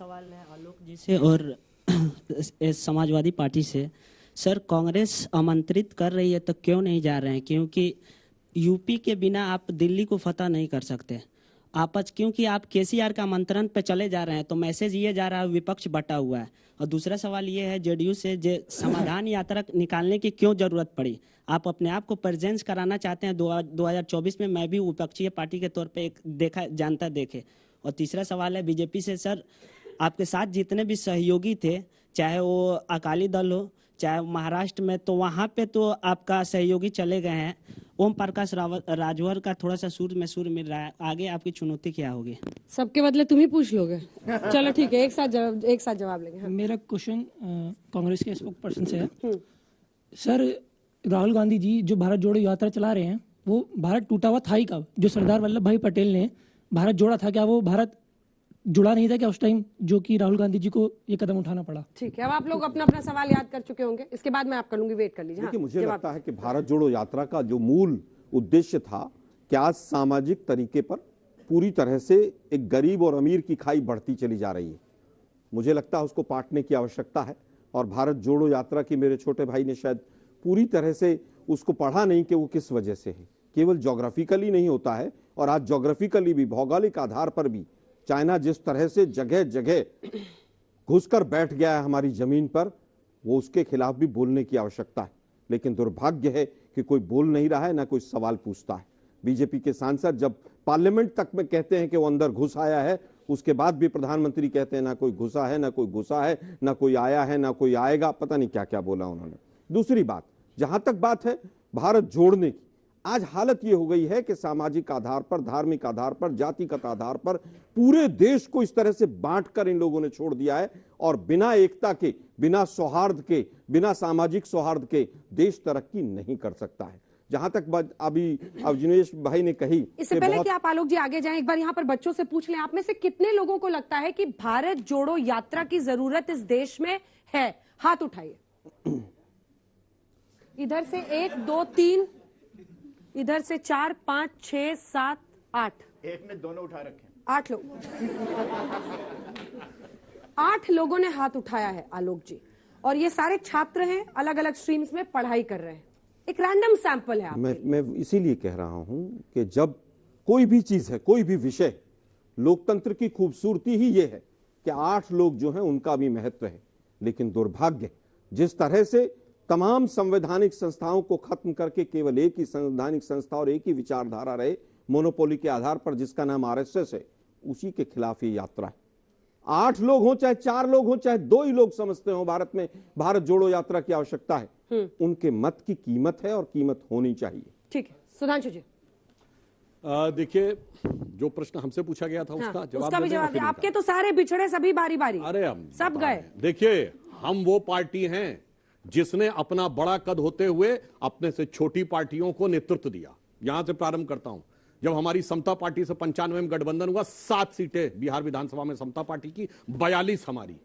सवाल है आलोक जी से और समाजवादी पार्टी से। सर, कांग्रेस आमंत्रित कर रही है तो क्यों नहीं जा रहे हैं? क्योंकि यूपी के बिना आप दिल्ली को फतह नहीं कर सकते। क्योंकि आप केसीआर का आमंत्रण पे चले जा रहे हैं तो मैसेज ये जा रहा है विपक्ष बटा हुआ है। और दूसरा सवाल ये है जेडीयू से, समाधान यात्रा निकालने की क्यों जरूरत पड़ी? आप अपने आप को प्रेजेंस कराना चाहते हैं 2024 में मैं भी विपक्षीय पार्टी के तौर पे एक जानता देखे। और तीसरा सवाल है बीजेपी से। सर, आपके साथ जितने भी सहयोगी थे, चाहे वो अकाली दल हो चाहे महाराष्ट्र में, तो वहां पे तो आपका सहयोगी चले गए हैं। ओम प्रकाश राजभर का थोड़ा सा सुर मिल रहा है, आगे आपकी चुनौती क्या होगी? सबके बदले तुम ही पूछ लोगे? चलो ठीक है, एक साथ जवाब लेंगे। हाँ। मेरा क्वेश्चन कांग्रेस के स्पोक पर्सन से है। सर, राहुल गांधी जी जो भारत जोड़ो यात्रा चला रहे हैं, वो भारत टूटा हुआ था ही कब? जो सरदार वल्लभ भाई पटेल ने भारत जोड़ा था, क्या वो भारत जुड़ा नहीं था क्या उस टाइम, जो कि राहुल गांधी जी को ये कदम उठाना पड़ा? ठीक है, अब आप लोग अपना अपना सवाल याद कर चुके होंगे, इसके बाद मैं आप कर लूंगी, वेट कर लीजिए। देखिए, मुझे लगता है कि भारत जोड़ो यात्रा का जो मूल उद्देश्य था कि आज सामाजिक तरीके पर पूरी तरह से एक गरीब और अमीर की खाई बढ़ती चली जा रही है। मुझे लगता है उसको पाटने की आवश्यकता है। और भारत जोड़ो यात्रा की मेरे छोटे भाई ने शायद पूरी तरह से उसको पढ़ा नहीं कि वो किस वजह से है। केवल ज्योग्राफिकली नहीं होता है, और आज ज्योग्राफिकली भी, भौगोलिक आधार पर भी चाइना जिस तरह से जगह जगह घुसकर बैठ गया है हमारी जमीन पर, वो उसके खिलाफ भी बोलने की आवश्यकता है। लेकिन दुर्भाग्य है कि कोई बोल नहीं रहा है, ना कोई सवाल पूछता है। बीजेपी के सांसद जब पार्लियामेंट तक में कहते हैं कि वो अंदर घुस आया है, उसके बाद भी प्रधानमंत्री कहते हैं ना कोई घुसा है, ना कोई घुसा है, ना कोई आया है, ना कोई आएगा। पता नहीं क्या क्या बोला उन्होंने। दूसरी बात, जहां तक बात है भारत जोड़ने की, आज हालत ये हो गई है कि सामाजिक आधार पर, धार्मिक आधार पर, जातिगत आधार पर पूरे देश को इस तरह से बांटकर इन लोगों ने छोड़ दिया है। और बिना एकता के, बिना सौहार्द के, बिना सामाजिक सौहार्द के देश तरक्की नहीं कर सकता है। जहां तक बात अभी अवजिनेश भाई ने कही, इससे पहले कि आप आलोक जी आगे जाएं, एक बार यहाँ पर बच्चों से पूछ लें, आप में से कितने लोगों को लगता है कि भारत जोड़ो यात्रा की जरूरत इस देश में है? हाथ उठाइए। इधर से 1 2 3, इधर से 4 5 6 7 8। एक ने दोनों उठा रखे। 8 लोग 8 लोगों ने हाथ उठाया है आलोक जी। और ये सारे छात्र हैं, अलग अलग स्ट्रीम्स में पढ़ाई कर रहे हैं। एक रैंडम सैंपल है आपके लिए। मैं इसीलिए कह रहा हूं कि जब कोई भी चीज है, कोई भी विषय, लोकतंत्र की खूबसूरती ही ये है कि 8 लोग जो हैं उनका भी महत्व है। लेकिन दुर्भाग्य, जिस तरह से तमाम संवैधानिक संस्थाओं को खत्म करके केवल एक ही संवैधानिक संस्था और एक ही विचारधारा रहे, मोनोपोली के आधार पर, जिसका नाम आरएसएस है, उसी के खिलाफ ये यात्रा है। 8 लोग हों, चाहे 4 लोग हों, चाहे 2 ही लोग समझते हो भारत में भारत जोड़ो यात्रा की आवश्यकता है, उनके मत की कीमत है और कीमत होनी चाहिए। ठीक है, सुधांशु जी। देखिए, जो प्रश्न हमसे पूछा गया था उसका उसका भी जवाब। आपके तो सारे बिछड़े सभी बारी बारी, अरे हम सब गए। देखिए, हम वो पार्टी हैं जिसने अपना बड़ा कद होते हुए अपने से छोटी पार्टियों को नेतृत्व दिया। यहां से प्रारंभ करता हूं। जब हमारी समता पार्टी से 95 में गठबंधन हुआ, 7 सीटें बिहार विधानसभा में समता पार्टी की, 42 हमारी।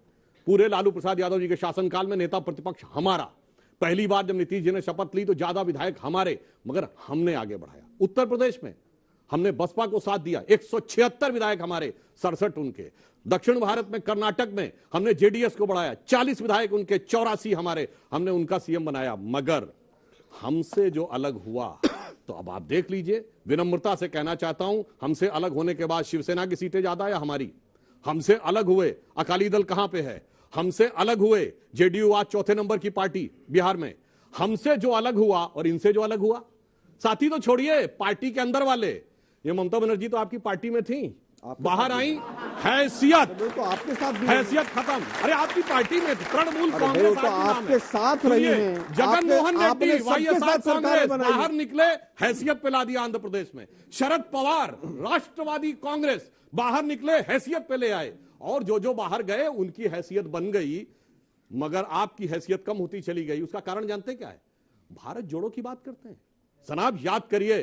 पूरे लालू प्रसाद यादव जी के शासनकाल में नेता प्रतिपक्ष हमारा। पहली बार जब नीतीश जी ने शपथ ली तो ज्यादा विधायक हमारे, मगर हमने आगे बढ़ाया। उत्तर प्रदेश में हमने बसपा को साथ दिया, 176 विधायक हमारे, 67 उनके। दक्षिण भारत में, कर्नाटक में हमने जेडीएस को बढ़ाया, 40 विधायक उनके, 84 हमारे, हमने उनका सीएम बनाया। मगर हमसे जो अलग हुआ, तो अब आप देख लीजिए, विनम्रता से कहना चाहता हूं, हमसे अलग होने के बाद शिवसेना की सीटें ज्यादा या हमारी? हमसे अलग हुए अकाली दल कहां पे है? हमसे अलग हुए जेडीयू, आज 4थे नंबर की पार्टी बिहार में। हमसे जो अलग हुआ और इनसे जो अलग हुआ, साथी तो छोड़िए, पार्टी के अंदर वाले, ये ममता बनर्जी तो आपकी पार्टी में थी, बाहर आई, हैसियत, तो आपके साथ हैसियत खत्म। अरे आपकी पार्टी में तृणमूल कांग्रेस तो आपके साथ रही है। जगन मोहन रेड्डी वाईएसआर कांग्रेस बाहर निकले, हैसियत पे ला दिया आंध्र प्रदेश में। शरद पवार राष्ट्रवादी कांग्रेस बाहर निकले, हैसियत पे ले आए। और जो बाहर गए उनकी हैसियत बन गई, मगर आपकी हैसियत कम होती चली गई। उसका कारण जानते क्या है? भारत जोड़ो की बात करते हैं। जनाब याद करिए,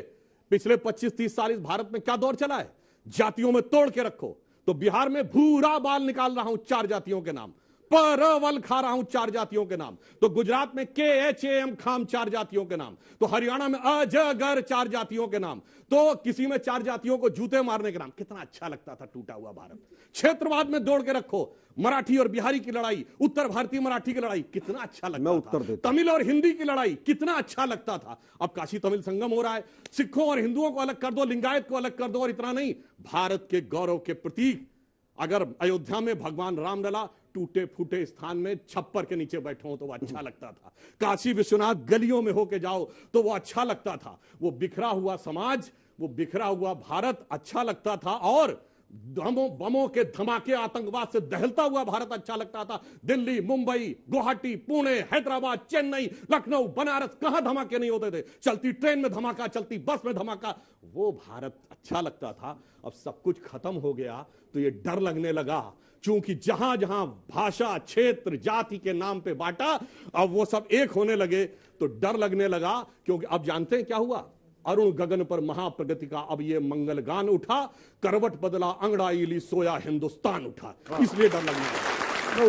पिछले 25-30 साल इस भारत में क्या दौर चला है? जातियों में तोड़ के रखो। तो बिहार में भूरा बाल निकाल रहा हूं 4 जातियों के नाम, परवल खा रहा हूं 4 जातियों के नाम, तो गुजरात में KHAM खाम 4 जातियों के नाम, तो हरियाणा में अजगर 4 जातियों के नाम, तो किसी में 4 जातियों को जूते मारने के नाम। कितना अच्छा लगता था टूटा हुआ भारत। क्षेत्रवाद में दौड़ के रखो, मराठी और बिहारी की लड़ाई, उत्तर भारतीय मराठी की लड़ाई, कितना अच्छा लगता मैं था। उत्तर देता तमिल और हिंदी की लड़ाई, कितना अच्छा लगता था। अब काशी तमिल संगम हो रहा है, सिखों और हिंदुओं को अलग कर दो, लिंगायत को अलग कर दो, और इतना नहीं, भारत के गौरव के प्रतीक अगर अयोध्या में भगवान राम लला टूटे फूटे स्थान में छप्पर के नीचे बैठे हो तो वो अच्छा लगता था। काशी विश्वनाथ गलियों में होके जाओ तो वो अच्छा लगता था। वो बिखरा हुआ समाज, वो बिखरा हुआ भारत अच्छा लगता था, और बमों के धमाके, आतंकवाद से दहलता हुआ भारत अच्छा लगता था। दिल्ली, मुंबई, गुवाहाटी, पुणे, हैदराबाद, चेन्नई, लखनऊ, बनारस, कहां धमाके नहीं होते थे। चलती ट्रेन में धमाका, चलती बस में धमाका, वो भारत अच्छा लगता था। अब सब कुछ खत्म हो गया तो ये डर लगने लगा, क्योंकि जहां जहां भाषा, क्षेत्र, जाति के नाम पे बांटा, अब वो सब एक होने लगे तो डर लगने लगा। क्योंकि अब जानते हैं क्या हुआ, अरुण गगन पर महाप्रगति का अब ये मंगल गान उठा, करवट बदला अंगड़ाई ली सोया हिंदुस्तान उठा, इसलिए डर लगने लगा।